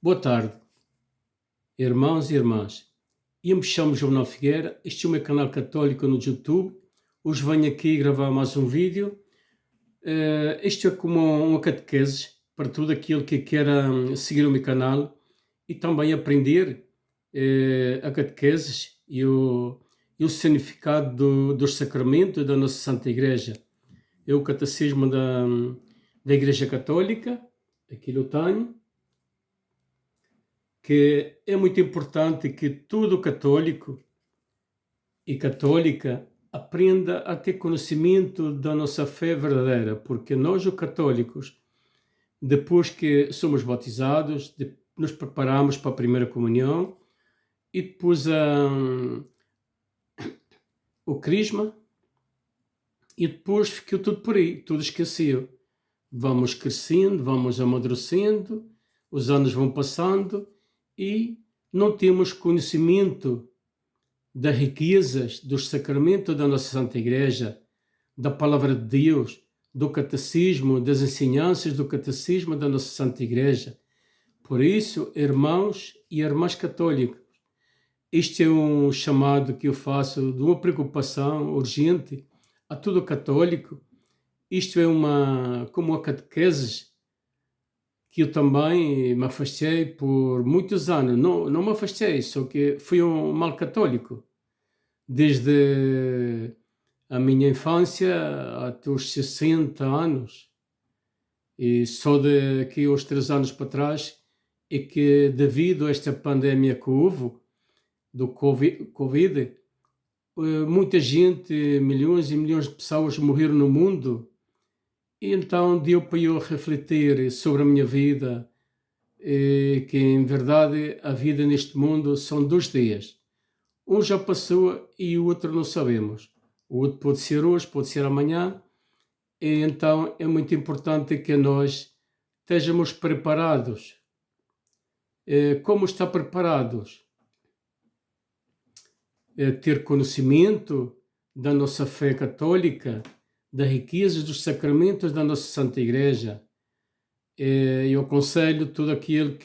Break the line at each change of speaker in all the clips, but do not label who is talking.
Boa tarde, irmãos e irmãs. Eu me chamo João Figueira, este é o meu canal católico no YouTube. Hoje venho aqui gravar mais um vídeo. Este é como uma catequese para todo aquele que queira seguir o meu canal e também aprender a catequeses e o significado dos sacramentos da nossa Santa Igreja. É o catecismo da Igreja Católica, aqui eu tenho, que é muito importante que todo católico e católica aprenda a ter conhecimento da nossa fé verdadeira, porque nós, os católicos, depois que somos batizados, nos preparamos para a primeira comunhão e depois o crisma, e depois ficou tudo por aí, tudo esqueceu. Vamos crescendo, vamos amadurecendo, os anos vão passando e não temos conhecimento das riquezas dos sacramentos da nossa Santa Igreja, da Palavra de Deus, do catecismo, das ensinanças do catecismo da nossa Santa Igreja. Por isso, irmãos e irmãs católicos, este é um chamado que eu faço de uma preocupação urgente a todo católico. Isto é como uma catequese que eu também me afastei por muitos anos. Não me afastei, só que fui um mal católico. Desde a minha infância até os 60 anos. E só daqui aos 3 anos para trás é que, devido a esta pandemia que houve, do Covid, muita gente, milhões e milhões de pessoas morreram no mundo. E então deu para eu refletir sobre a minha vida, que em verdade a vida neste mundo são 2 dias. Um já passou e o outro não sabemos. O outro pode ser hoje, pode ser amanhã. E então é muito importante que nós estejamos preparados. Como estar preparados? Ter conhecimento da nossa fé católica, da riqueza dos sacramentos da nossa Santa Igreja. Eu aconselho todo aquele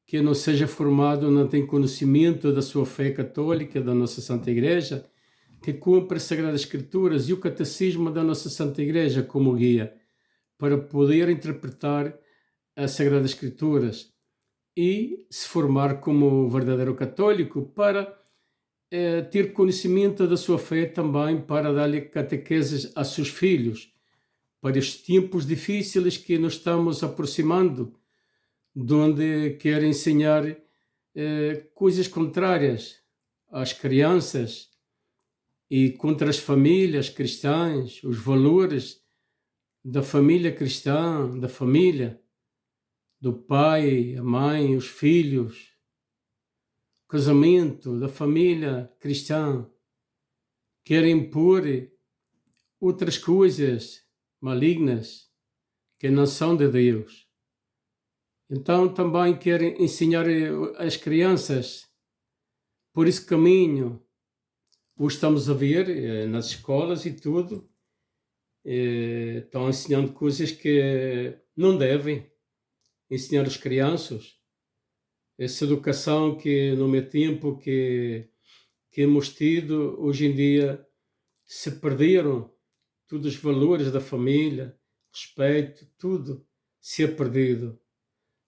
que não seja formado, não tem conhecimento da sua fé católica, da nossa Santa Igreja, que cumpra as Sagradas Escrituras e o catecismo da nossa Santa Igreja como guia, para poder interpretar as Sagradas Escrituras e se formar como verdadeiro católico, para ter conhecimento da sua fé também, para dar-lhe catequeses a seus filhos, para estes tempos difíceis que nos estamos aproximando, de onde quer ensinar coisas contrárias às crianças e contra as famílias cristãs, os valores da família cristã, da família, do pai, a mãe, os filhos, o casamento, da família cristã. Querem impor outras coisas malignas que não são de Deus. Então também querem ensinar as crianças por esse caminho. Hoje estamos a ver nas escolas e tudo, estão ensinando coisas que não devem ensinar às crianças. Essa educação que no meu tempo que hemos tido, hoje em dia se perderam. Todos os valores da família, respeito, tudo se é perdido.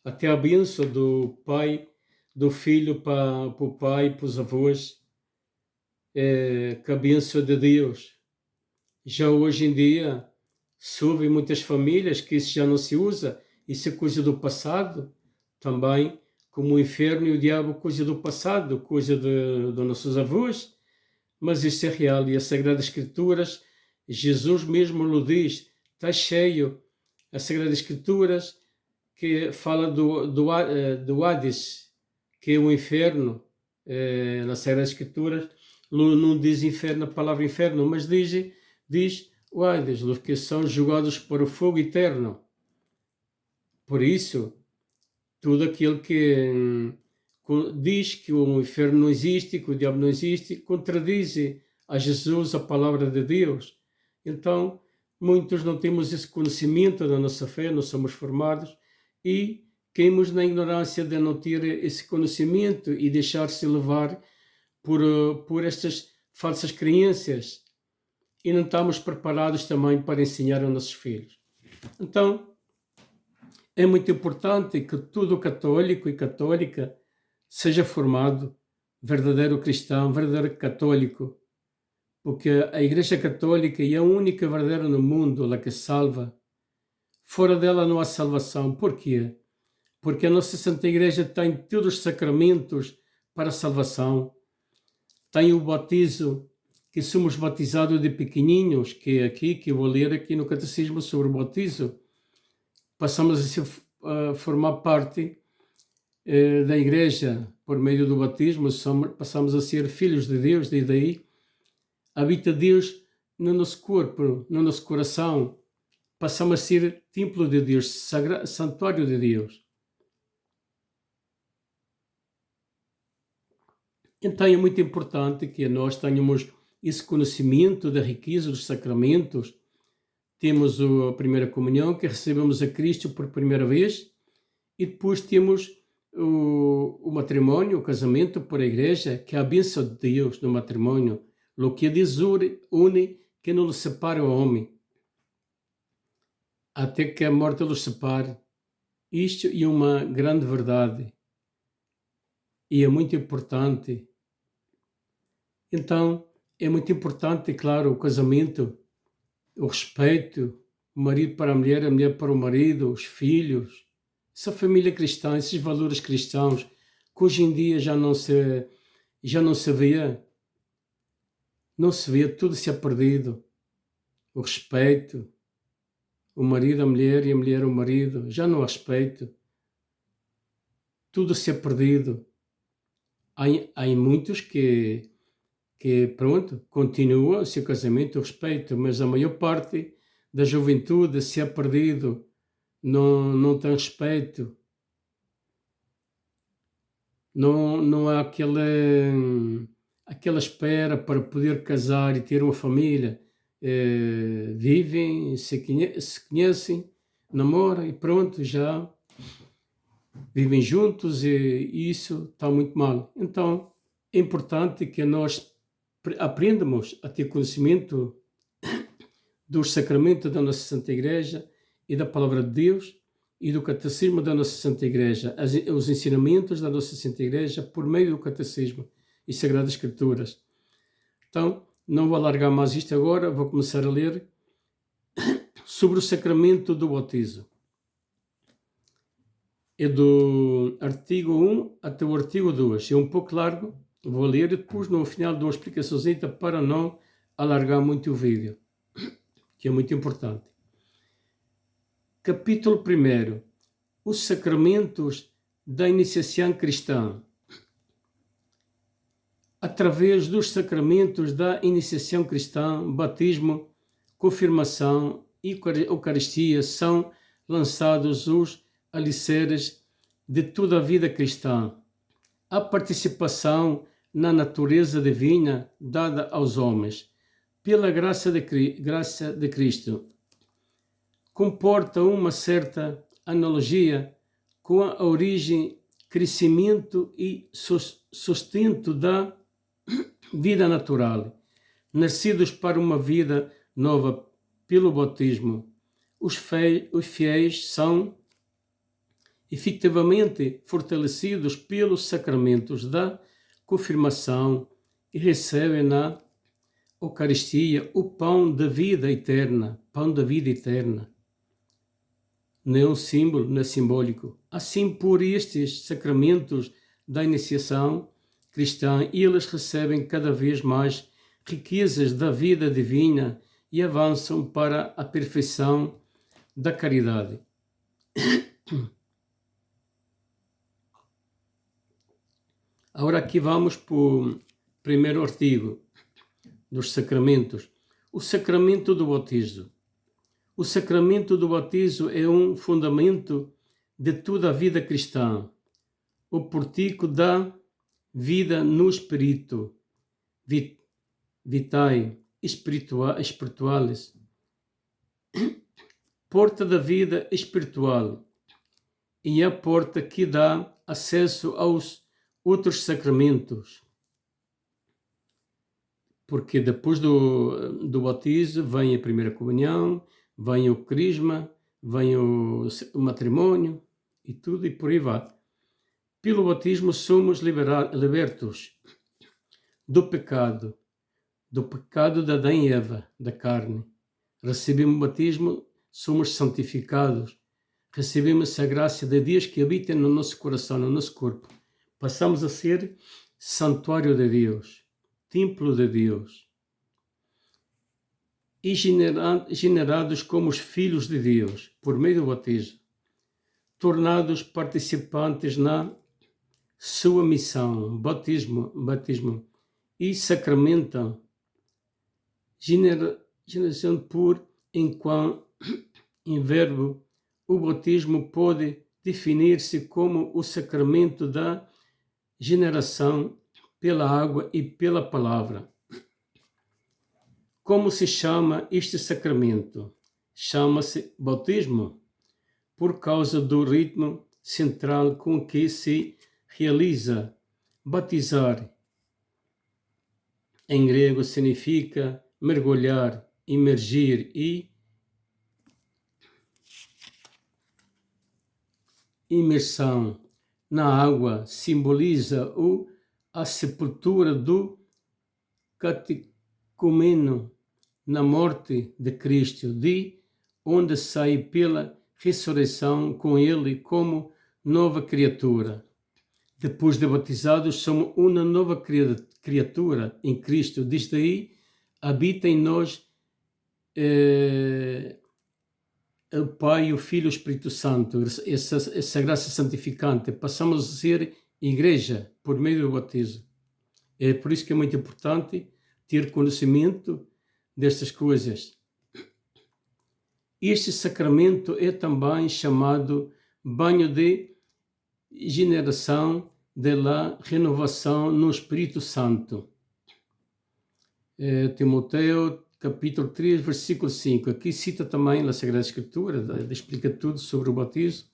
Até a bênção do pai, do filho para o pai, para os avós, que a bênção de Deus. Já hoje em dia, soube muitas famílias que isso já não se usa, isso é coisa do passado, também, como o inferno e o diabo, coisa do passado, coisa dos nossos avós, mas isso é real. E as Sagradas Escrituras, Jesus mesmo o diz, está cheio, as Sagradas Escrituras, que fala do Hades, que é o inferno, nas Sagradas Escrituras, não diz inferno, a palavra inferno, mas diz o Hades, os que são julgados para o fogo eterno. Por isso, tudo aquilo que diz que o inferno não existe, que o diabo não existe, contradiz a Jesus, a palavra de Deus. Então, muitos não temos esse conhecimento da nossa fé, não somos formados, e caímos na ignorância de não ter esse conhecimento e deixar-se levar por estas falsas crenças e não estamos preparados também para ensinar aos nossos filhos. Então, é muito importante que todo católico e católica seja formado verdadeiro cristão, verdadeiro católico, porque a Igreja Católica é a única verdadeira no mundo, a que salva. Fora dela não há salvação. Por quê? Porque a nossa Santa Igreja tem todos os sacramentos para a salvação. Tem o batismo, que somos batizados de pequenininhos, que é aqui, que eu vou ler aqui no Catecismo sobre o batismo. Passamos a formar parte da Igreja por meio do batismo, passamos a ser filhos de Deus, e daí habita Deus no nosso corpo, no nosso coração. Passamos a ser templo de Deus, santuário de Deus. Então é muito importante que nós tenhamos esse conhecimento da riqueza dos sacramentos. Temos a primeira comunhão, que recebemos a Cristo por primeira vez, e depois temos o matrimônio, o casamento por a Igreja, que é a bênção de Deus no matrimônio. Lo que Deus une, que não nos separa o homem, até que a morte os separe. Isto é uma grande verdade e é muito importante. Então, é muito importante, claro, o casamento, o respeito, o marido para a mulher para o marido, os filhos, essa família cristã, esses valores cristãos, que hoje em dia já não se vê. Não se vê, tudo se é perdido. O respeito, o marido à mulher e a mulher ao marido, já não há respeito. Tudo se é perdido. Há muitos que pronto, continuam o seu casamento, o respeito, mas a maior parte da juventude se é perdido, não tem respeito. Não há aquela espera para poder casar e ter uma família. Vivem, se conhecem, namoram e pronto, já vivem juntos, e isso está muito mal. Então, é importante que nós aprendamos a ter conhecimento dos sacramentos da nossa Santa Igreja e da Palavra de Deus e do Catecismo da nossa Santa Igreja, os ensinamentos da nossa Santa Igreja por meio do Catecismo e Sagradas Escrituras. Então, não vou alargar mais isto agora, vou começar a ler sobre o sacramento do batismo. É do artigo 1 até o artigo 2. É um pouco largo, vou ler e depois no final dou uma explicaçãozinha para não alargar muito o vídeo, que é muito importante. Capítulo 1. Os sacramentos da iniciação cristã. Através dos sacramentos da iniciação cristã, batismo, confirmação e Eucaristia são lançados os alicerces de toda a vida cristã. A participação na natureza divina dada aos homens pela graça de Cristo comporta uma certa analogia com a origem, crescimento e sustento da vida natural, nascidos para uma vida nova pelo batismo. Os fiéis são efetivamente fortalecidos pelos sacramentos da confirmação e recebem na Eucaristia o pão da vida eterna, Não é um símbolo, não é simbólico. Assim, por estes sacramentos da iniciação cristã, eles recebem cada vez mais riquezas da vida divina e avançam para a perfeição da caridade. Agora aqui vamos para o primeiro artigo dos sacramentos. O sacramento do batismo. O sacramento do batismo é um fundamento de toda a vida cristã, o portico da vida no espírito, vitae espiritualis, porta da vida espiritual. e a porta que dá acesso aos outros sacramentos. Porque depois do batismo vem a primeira comunhão, vem o crisma, vem o matrimônio e tudo, e por aí vai. Pelo batismo somos libertos do pecado da Adão e Eva, da carne. Recebemos o batismo, somos santificados. Recebemos a graça de Deus que habita no nosso coração, no nosso corpo. Passamos a ser santuário de Deus, templo de Deus. E generados como os filhos de Deus, por meio do batismo. Tornados participantes na sua missão, batismo e sacramentam geração por enquanto em verbo. O batismo pode definir-se como o sacramento da generação pela água e pela palavra. Como se chama este sacramento? Chama-se batismo, por causa do ritmo central com que se realiza. Batizar, em grego, significa mergulhar, imergir, e imersão na água simboliza a sepultura do catecúmeno na morte de Cristo, de onde sai pela ressurreição com ele como nova criatura. Depois de batizados, somos uma nova criatura em Cristo. Desde aí, habita em nós o Pai, o Filho e o Espírito Santo. Essa graça santificante. Passamos a ser igreja por meio do batismo. É por isso que é muito importante ter conhecimento destas coisas. Este sacramento é também chamado banho de generação da renovação no Espírito Santo. Timoteu, capítulo 3, versículo 5. Aqui cita também na Sagrada Escritura, explica tudo sobre o batismo.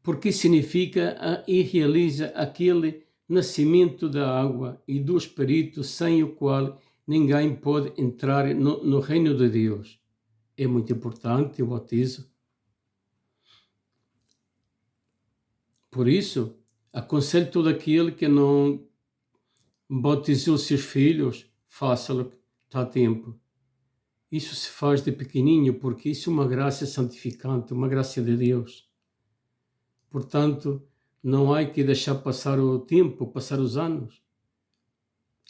Porque significa e realiza aquele nascimento da água e do Espírito, sem o qual ninguém pode entrar no reino de Deus. É muito importante o batismo. Por isso, aconselho todo aquele que não batizou seus filhos, faça-lo, está a tempo. Isso se faz de pequenininho, porque isso é uma graça santificante, uma graça de Deus. Portanto, não há que deixar passar o tempo, passar os anos.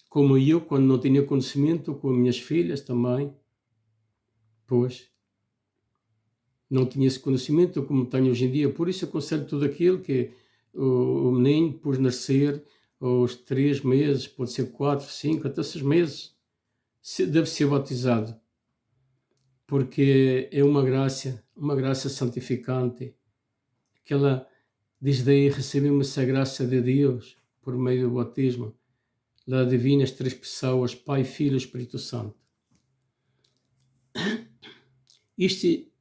Como eu, quando não tinha conhecimento, com minhas filhas também, pois, não tinha esse conhecimento como tenho hoje em dia. Por isso aconselho tudo aquilo que o menino, por nascer, aos 3 meses, pode ser 4, 5, até 6 meses, deve ser batizado. Porque é uma graça santificante. Desde aí recebemos essa graça de Deus por meio do batismo. Lá divina as 3 pessoas, Pai, Filho e Espírito Santo. Este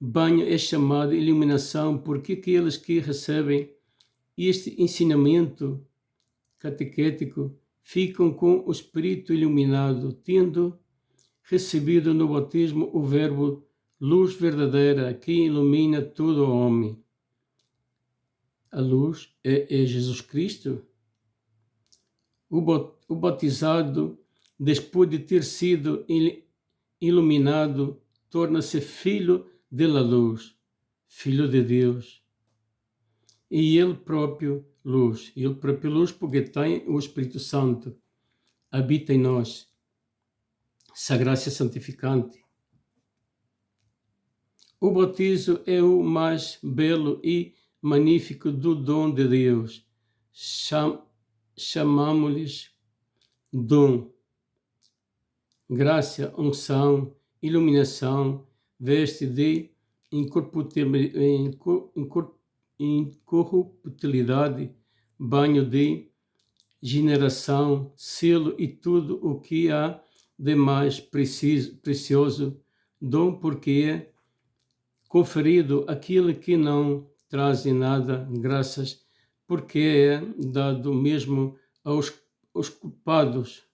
banho é chamado iluminação porque aqueles que recebem este ensinamento catequético ficam com o Espírito iluminado, tendo recebido no batismo o verbo luz verdadeira que ilumina todo o homem. A luz é Jesus Cristo. O batizado, depois de ter sido iluminado, torna-se filho da luz, filho de Deus. E ele próprio luz, porque tem o Espírito Santo, habita em nós. Essa graça santificante. O batismo é o mais belo e magnífico do dom de Deus. Chamamos-lhes dom, graça, unção, iluminação, veste de incorruptibilidade, banho de generação, selo e tudo o que há de mais precioso, dom porque é conferido aquilo que não trazem nada, graças, porque é dado mesmo aos culpados.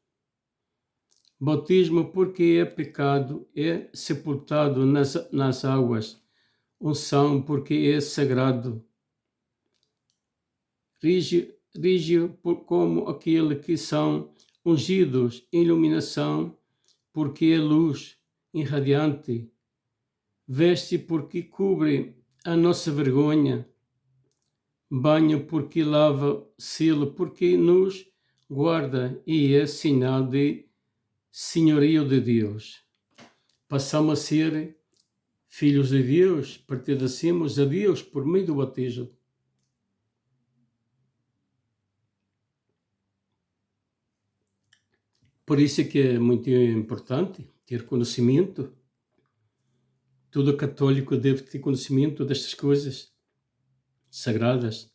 Bautismo, porque é pecado, é sepultado nas águas. Unção, porque é sagrado. Rígio como aquele que são ungidos. Iluminação, porque é luz irradiante. Veste, porque cobre a nossa vergonha. Banho, porque lava. Selo, porque nos guarda e é sinal de senhorio de Deus. Passamos a ser filhos de Deus, pertencemos a Deus por meio do batismo. Por isso é que é muito importante ter conhecimento. Todo católico deve ter conhecimento destas coisas sagradas.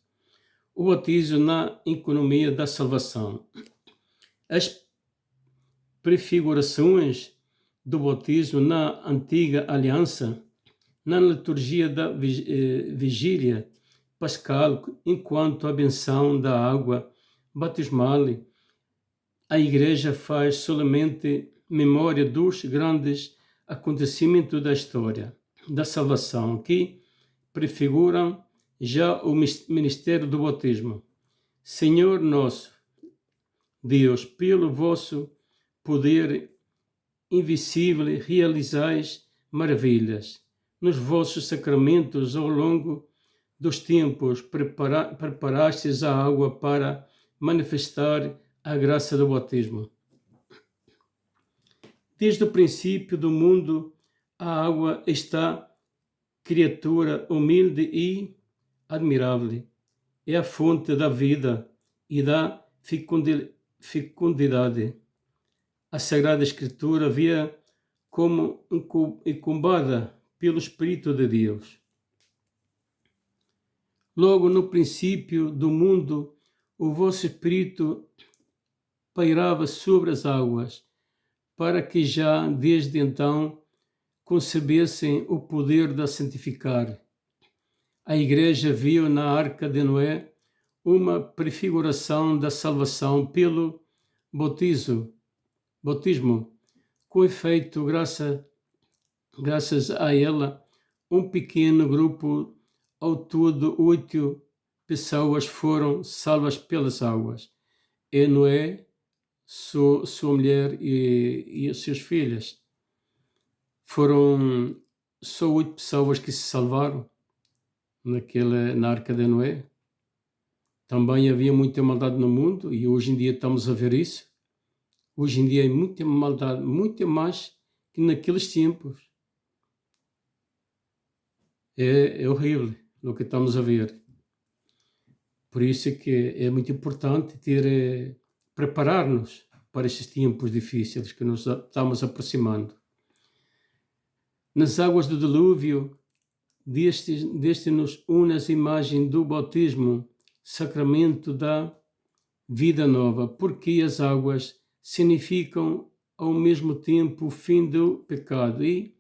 O batismo na economia da salvação. As prefigurações do batismo na antiga aliança, na liturgia da vigília pascal, enquanto a benção da água batismal, a Igreja faz somente memória dos grandes acontecimentos da história da salvação, que prefiguram já o ministério do batismo. Senhor nosso Deus, pelo vosso poder invisível, realizais maravilhas. Nos vossos sacramentos, ao longo dos tempos, preparastes a água para manifestar a graça do batismo. Desde o princípio do mundo, a água está criatura humilde e admirável. É a fonte da vida e da fecundidade. A Sagrada Escritura via como incumbada pelo Espírito de Deus. Logo no princípio do mundo, o vosso Espírito pairava sobre as águas, para que já desde então concebessem o poder de a santificar. A Igreja viu na Arca de Noé uma prefiguração da salvação pelo batismo. Com efeito, graças a ela, um pequeno grupo, ao todo 8 pessoas, foram salvas pelas águas. E Noé, sua mulher e as suas filhas. Foram só 8 pessoas que se salvaram na Arca de Noé. Também havia muita maldade no mundo e hoje em dia estamos a ver isso. Hoje em dia é muita maldade, muito mais que naqueles tempos. É horrível o que estamos a ver. Por isso é que é muito importante preparar-nos para estes tempos difíceis que nos estamos aproximando. Nas águas do dilúvio, deste-nos unas imagem do batismo, sacramento da vida nova, porque as águas significam ao mesmo tempo o fim do pecado e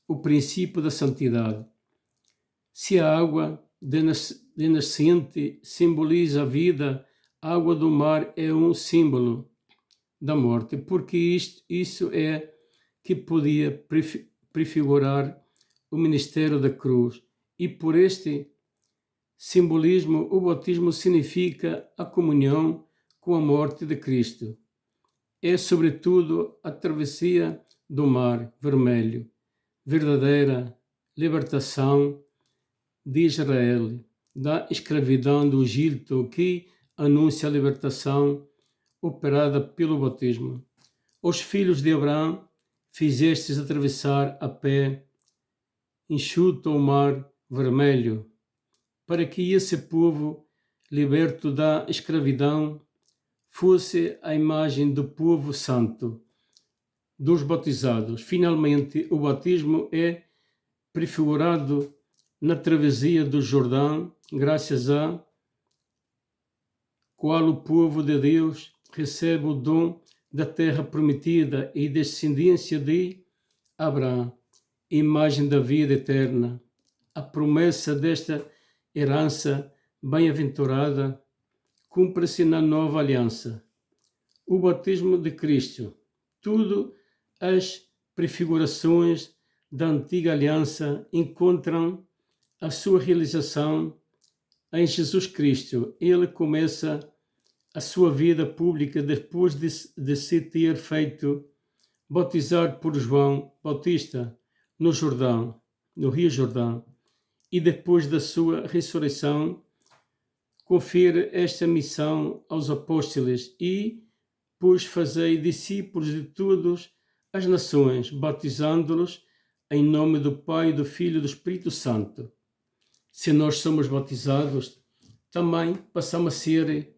o princípio da santidade. Se a água de nascente simboliza a vida, a água do mar é um símbolo da morte, porque isso é que podia prefigurar o ministério da cruz. E por este simbolismo, o batismo significa a comunhão com a morte de Cristo. É, sobretudo, a travessia do Mar Vermelho, verdadeira libertação de Israel da escravidão do Egito, que anuncia a libertação operada pelo batismo. Os filhos de Abraão fizestes atravessar a pé enxuto o Mar Vermelho, para que esse povo, liberto da escravidão, fosse a imagem do povo santo, dos batizados. Finalmente, o batismo é prefigurado na travessia do Jordão, graças a qual o povo de Deus recebe o dom da terra prometida e descendência de Abraão, imagem da vida eterna. a promessa desta herança bem-aventurada cumpre-se na nova aliança. O batismo de Cristo, tudo as prefigurações da antiga aliança encontram a sua realização em Jesus Cristo. Ele começa a sua vida pública depois de se ter feito batizar por João Batista no Jordão, no Rio Jordão, e depois da sua ressurreição confere esta missão aos apóstolos e pois fazei discípulos de todas as nações, batizando-los em nome do Pai, do Filho e do Espírito Santo. Se nós somos batizados, também passamos a ser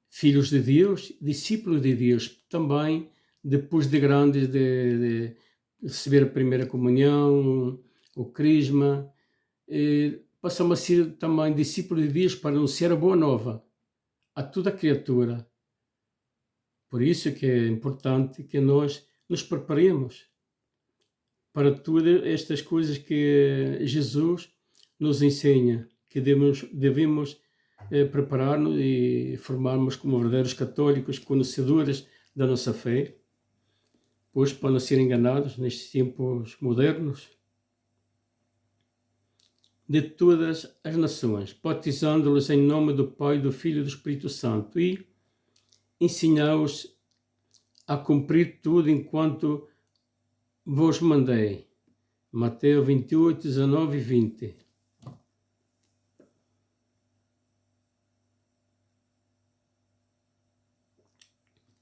filhos de Deus, discípulos de Deus, também depois de grandes, de receber a primeira comunhão, o crisma, passamos a ser também discípulos de Deus para anunciar a boa nova a toda a criatura. Por isso que é importante que nós nos preparemos para todas estas coisas que Jesus nos ensina, que devemos preparar-nos e formarmos como verdadeiros católicos, conhecedores da nossa fé, pois para não ser enganados nestes tempos modernos, de todas as nações, batizando-los em nome do Pai, do Filho e do Espírito Santo e ensiná-os a cumprir tudo enquanto vos mandei. Mateus 28, 19 e 20.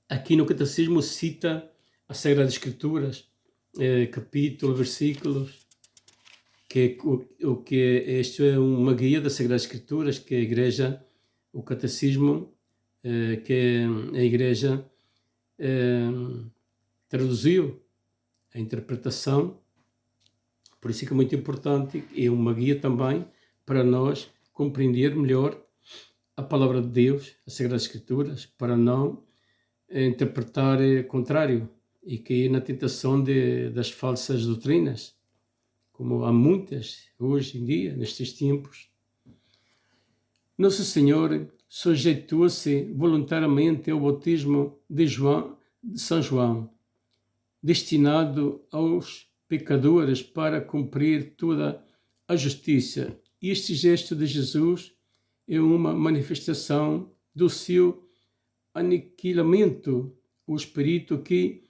Aqui no Catecismo cita as Sagradas Escrituras, capítulos, versículos, isto é uma guia das Sagradas Escrituras que a Igreja, o Catecismo, que a Igreja traduziu a interpretação. Por isso é que é muito importante, é uma guia também para nós compreender melhor a Palavra de Deus, as Sagradas Escrituras, para não interpretar contrário e cair na tentação das falsas doutrinas, como há muitas hoje em dia, nestes tempos. Nosso Senhor sujeitou-se voluntariamente ao batismo de São João, destinado aos pecadores para cumprir toda a justiça. Este gesto de Jesus é uma manifestação do seu aniquilamento, o espírito que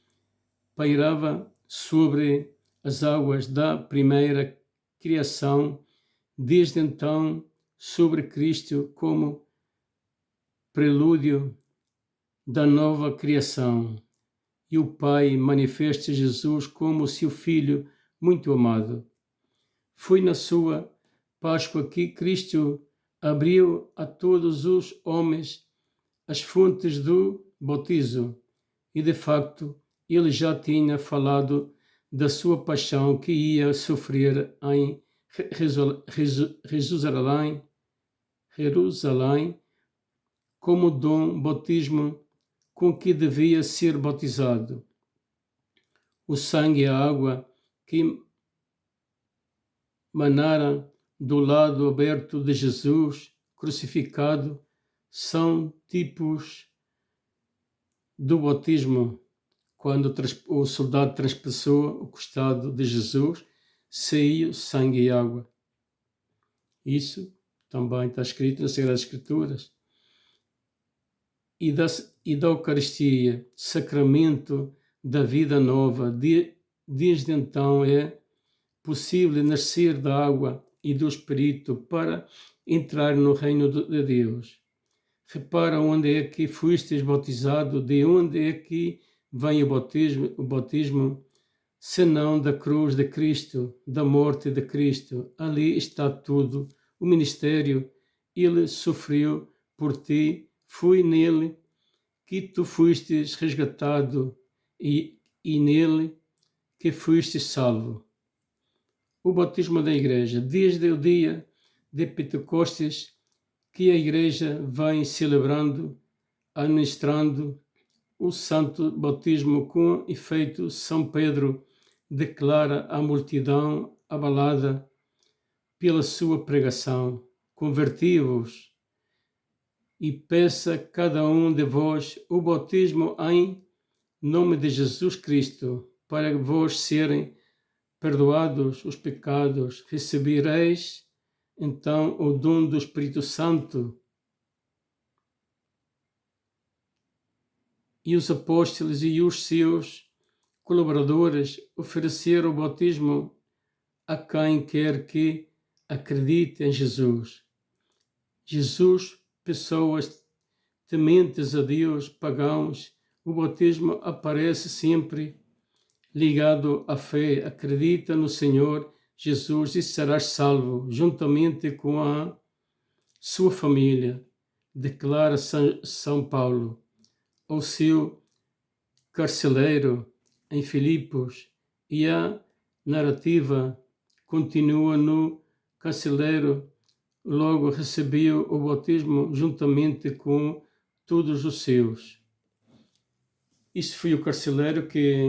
pairava sobre as águas da primeira criação, desde então sobre Cristo como prelúdio da nova criação. E o Pai manifesta Jesus como seu Filho muito amado. Foi na sua Páscoa que Cristo abriu a todos os homens as fontes do batismo e, de facto, ele já tinha falado da sua paixão que ia sofrer em Jerusalém como dom batismo com que devia ser batizado. O sangue e a água que manaram do lado aberto de Jesus crucificado são tipos do batismo. Quando o soldado transpassou o costado de Jesus, saiu sangue e água. Isso também está escrito nas Sagradas Escrituras. E da Eucaristia, sacramento da vida nova, desde então é possível nascer da água e do Espírito para entrar no reino de Deus. Repara onde é que fostes batizado, de onde é que vem o batismo, senão da cruz de Cristo, da morte de Cristo. Ali está tudo, o ministério. Ele sofreu por ti, foi nele que tu fostes resgatado e nele que fostes salvo. O batismo da Igreja, desde o dia de Pentecostes, que a Igreja vem celebrando, administrando o santo batismo. Com efeito, São Pedro declara à multidão abalada pela sua pregação. Converti-vos e peça cada um de vós o batismo em nome de Jesus Cristo, para vos serem perdoados os pecados. Recebereis então o dom do Espírito Santo. E os apóstolos e os seus colaboradores ofereceram o batismo a quem quer que acredite em Jesus. Jesus, pessoas tementes a Deus, pagãos, o batismo aparece sempre ligado à fé. Acredita no Senhor Jesus e serás salvo, juntamente com a sua família, declara São Paulo ao seu carceleiro em Filipos, e a narrativa continua no carceleiro. Logo recebeu o batismo juntamente com todos os seus. Isso foi o carceleiro que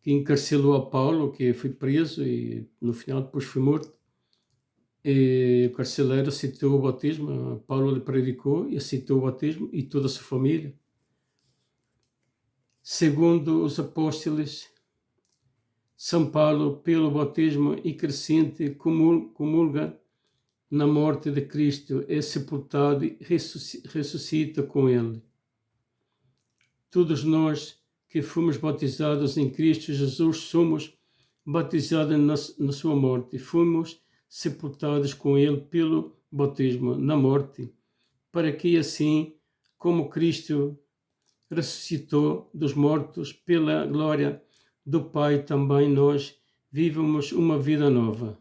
encarcelou a Paulo, que foi preso e no final depois foi morto. E o carceleiro aceitou o batismo, Paulo lhe predicou e aceitou o batismo, e toda a sua família. Segundo os apóstolos, São Paulo, pelo batismo e crescente, comulga na morte de Cristo, é sepultado e ressuscita com ele. Todos nós que fomos batizados em Cristo Jesus somos batizados na sua morte, fomos sepultados com ele pelo batismo na morte, para que assim como Cristo ressuscitou dos mortos pela glória do Pai, também nós vivamos uma vida nova.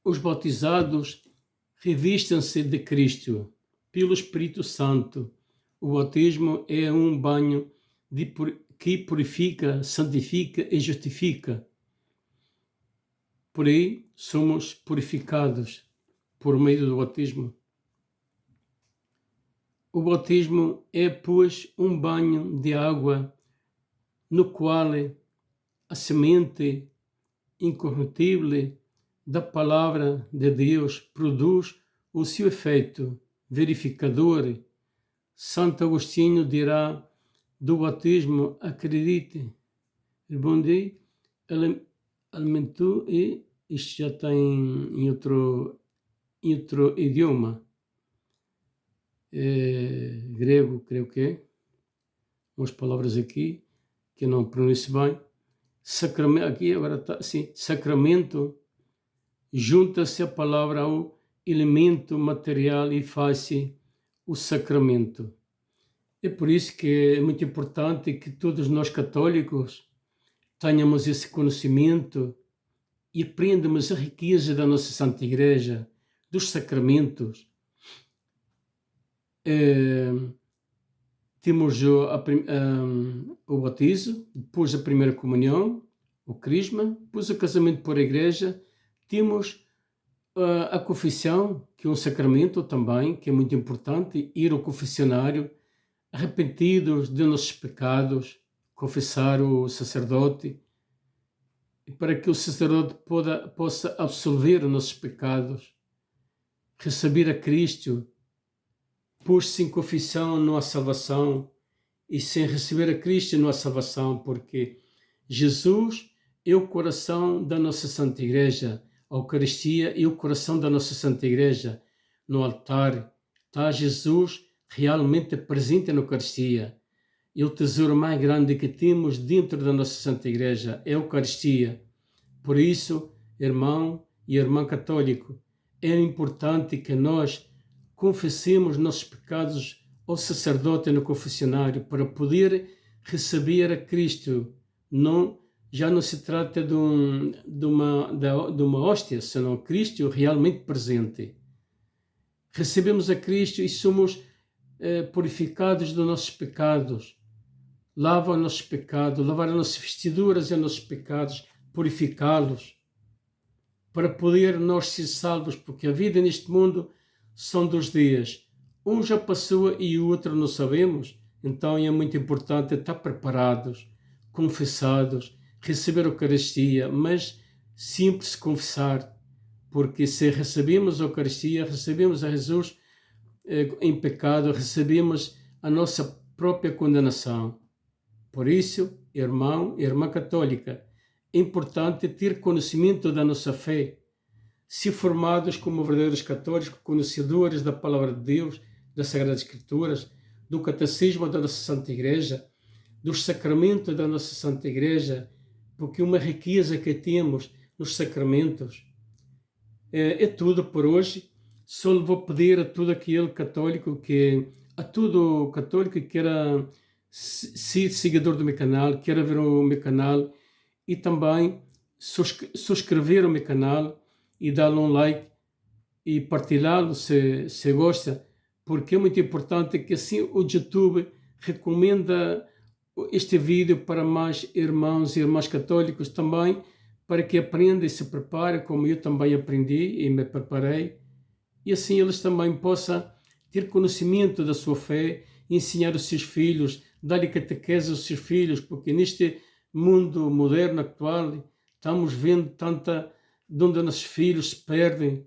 Os batizados revistam-se de Cristo pelo Espírito Santo. O batismo é um banho que purifica, santifica e justifica. Por aí somos purificados por meio do batismo. O batismo é, pois, um banho de água no qual a semente incorruptível da palavra de Deus produz o seu efeito verificador. Santo Agostinho dirá do batismo: acredite, respondi, alimentou, e isto já está em outro idioma, grego, creio que é, umas palavras aqui que eu não pronuncio bem. Sacramento, aqui agora está assim, sacramento, junta-se a palavra ao elemento material e faz-se o sacramento. É por isso que é muito importante que todos nós católicos tenhamos esse conhecimento e aprendamos a riqueza da nossa Santa Igreja, dos sacramentos. Temos o batismo, depois a primeira comunhão, o crisma, depois o casamento por igreja. Temos a confissão, que é um sacramento também, que é muito importante, ir ao confessionário, arrependidos de nossos pecados, confessar o sacerdote, para que o sacerdote possa absolver os nossos pecados, receber a Cristo. Pois sem confissão não há salvação, e sem receber a Cristo não há salvação, porque Jesus é o coração da nossa Santa Igreja. A Eucaristia é o coração da nossa Santa Igreja. No altar está Jesus realmente presente na Eucaristia. E o tesouro mais grande que temos dentro da nossa Santa Igreja é a Eucaristia. Por isso, irmão e irmã católico, é importante que nós confessemos nossos pecados ao sacerdote no confessionário para poder receber a Cristo. Já não se trata de uma hóstia, senão Cristo realmente presente. Recebemos a Cristo e somos purificados dos nossos pecados. Lava os nossos pecados, lavar as nossas vestiduras e os nossos pecados, purificá-los, para poder nós ser salvos, porque a vida neste mundo são 2 dias, Um já passou e o outro não sabemos, então é muito importante estar preparados, confessados, receber a Eucaristia, mas sempre se confessar, porque se recebemos a Eucaristia, recebemos a Jesus em pecado, recebemos a nossa própria condenação. Por isso, irmão, irmã católica, é importante ter conhecimento da nossa fé, se formados como verdadeiros católicos, conhecedores da Palavra de Deus, das Sagradas Escrituras, do Catecismo da nossa Santa Igreja, dos sacramentos da nossa Santa Igreja, porque uma riqueza que temos nos sacramentos. É tudo por hoje. Só lhe vou pedir a todo aquele católico a todo católico que queira ser seguidor do meu canal, queira ver o meu canal e também subscrever o meu canal e dar-lhe um like e partilhá-lo se gosta, porque é muito importante que assim o YouTube recomenda este vídeo para mais irmãos e irmãs católicos também, para que aprendam e se preparem, como eu também aprendi e me preparei, e assim eles também possam ter conhecimento da sua fé, ensinar os seus filhos, dar-lhe catequese aos seus filhos, porque neste mundo moderno atual estamos vendo de onde nossos filhos se perdem,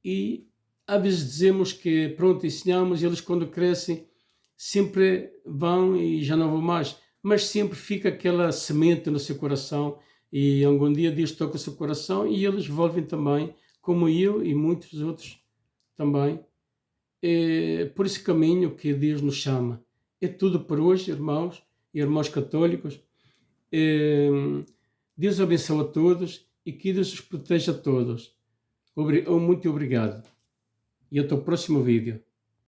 e às vezes dizemos que pronto, ensinamos, e eles quando crescem sempre vão e já não vão mais, mas sempre fica aquela semente no seu coração e algum dia Deus toca o seu coração e eles volvem também, como eu e muitos outros também, por esse caminho que Deus nos chama. É tudo por hoje, irmãos e irmãos católicos. Deus abençoe a todos e que Deus os proteja a todos. Muito obrigado. E até o próximo vídeo.